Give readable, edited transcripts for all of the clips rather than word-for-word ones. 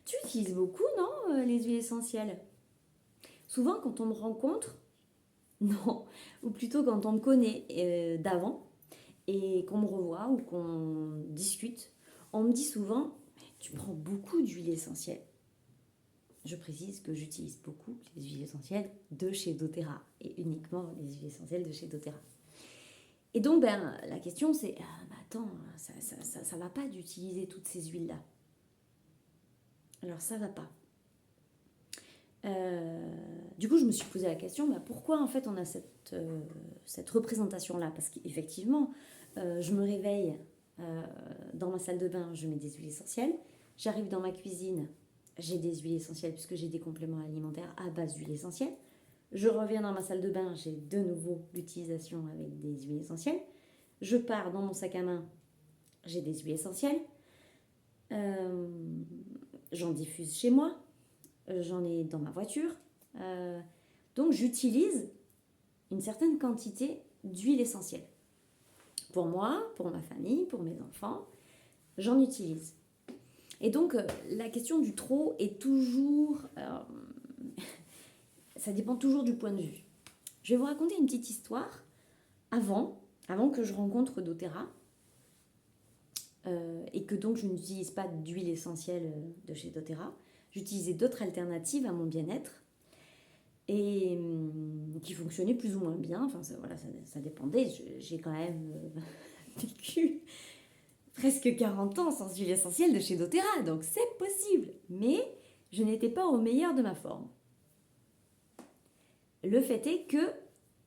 Tu utilises beaucoup, non, les huiles essentielles? Souvent, quand on me rencontre, non, ou plutôt quand on me connaît d'avant et qu'on me revoit ou qu'on discute, on me dit souvent, tu prends beaucoup d'huile essentielle. Je précise que j'utilise beaucoup les huiles essentielles de chez doTERRA et uniquement les huiles essentielles de chez doTERRA. Et donc, la question c'est, attends, ça va pas d'utiliser toutes ces huiles-là. Alors, ça va pas. Du coup, je me suis posé la question, pourquoi en fait on a cette représentation-là? Parce qu'effectivement, je me réveille dans ma salle de bain, je mets des huiles essentielles. J'arrive dans ma cuisine, j'ai des huiles essentielles puisque j'ai des compléments alimentaires à base d'huiles essentielles. Je reviens dans ma salle de bain, j'ai de nouveau l'utilisation avec des huiles essentielles. Je pars dans mon sac à main, j'ai des huiles essentielles. J'en diffuse chez moi, j'en ai dans ma voiture. Donc j'utilise une certaine quantité d'huile essentielle. Pour moi, pour ma famille, pour mes enfants, j'en utilise. Et donc la question du trop est toujours... ça dépend toujours du point de vue. Je vais vous raconter une petite histoire avant que je rencontre doTERRA et que donc je n'utilise pas d'huile essentielle de chez doTERRA. J'utilisais d'autres alternatives à mon bien-être et qui fonctionnaient plus ou moins bien. Enfin, ça dépendait. J'ai quand même vécu presque 40 ans sans huile essentielle de chez doTERRA, donc c'est possible. Mais je n'étais pas au meilleur de ma forme. Le fait est que,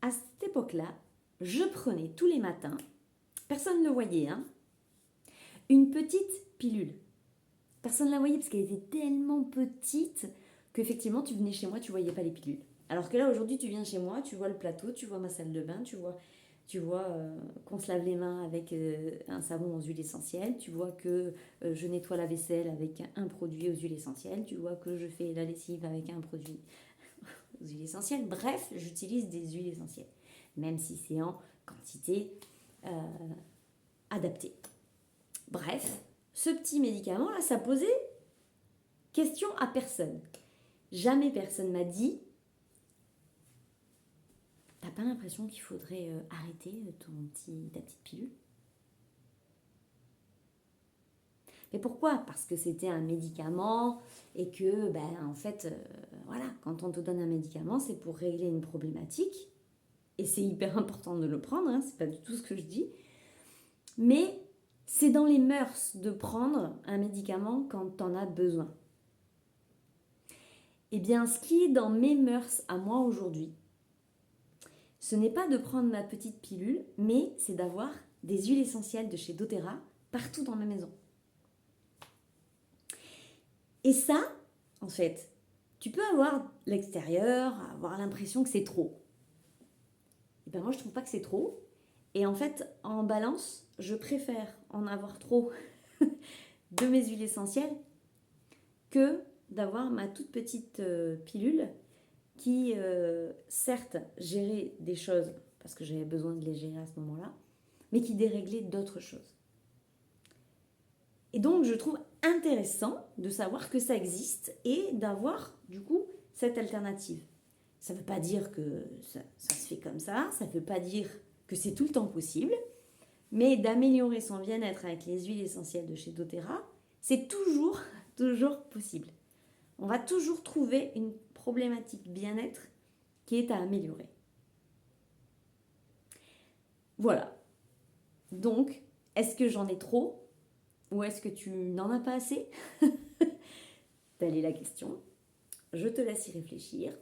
à cette époque-là, je prenais tous les matins, personne ne le voyait, une petite pilule. Personne ne la voyait parce qu'elle était tellement petite qu'effectivement, tu venais chez moi, tu ne voyais pas les pilules. Alors que là, aujourd'hui, tu viens chez moi, tu vois le plateau, tu vois ma salle de bain, tu vois qu'on se lave les mains avec un savon aux huiles essentielles, tu vois que je nettoie la vaisselle avec un produit aux huiles essentielles, tu vois que je fais la lessive avec un produit aux huiles essentielles. Bref, j'utilise des huiles essentielles, même si c'est en quantité adaptée. Bref, ce petit médicament-là, ça posait question à personne. Jamais personne m'a dit « T'as pas l'impression qu'il faudrait arrêter ta petite pilule ?» Mais pourquoi? Parce que c'était un médicament et que, en fait, voilà, quand on te donne un médicament, c'est pour régler une problématique. Et c'est hyper important de le prendre, c'est pas du tout ce que je dis. Mais c'est dans les mœurs de prendre un médicament quand t'en as besoin. Eh bien, ce qui est dans mes mœurs à moi aujourd'hui, ce n'est pas de prendre ma petite pilule, mais c'est d'avoir des huiles essentielles de chez doTERRA partout dans ma maison. Et ça, en fait, tu peux avoir l'extérieur, avoir l'impression que c'est trop. Et bien moi, je trouve pas que c'est trop. Et en fait, en balance, je préfère en avoir trop de mes huiles essentielles que d'avoir ma toute petite pilule qui, certes, gérait des choses, parce que j'avais besoin de les gérer à ce moment-là, mais qui déréglait d'autres choses. Et donc, je trouve intéressant de savoir que ça existe et d'avoir, du coup, cette alternative. Ça ne veut pas dire que ça se fait comme ça ne veut pas dire que c'est tout le temps possible, mais d'améliorer son bien-être avec les huiles essentielles de chez doTERRA, c'est toujours possible. On va toujours trouver une problématique bien-être qui est à améliorer. Voilà. Donc, est-ce que j'en ai trop ou est-ce que tu n'en as pas assez? Telle est la question. Je te laisse y réfléchir.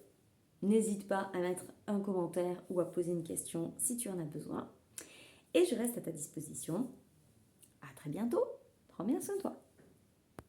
N'hésite pas à mettre un commentaire ou à poser une question si tu en as besoin. Et je reste à ta disposition. À très bientôt. Prends bien soin de toi.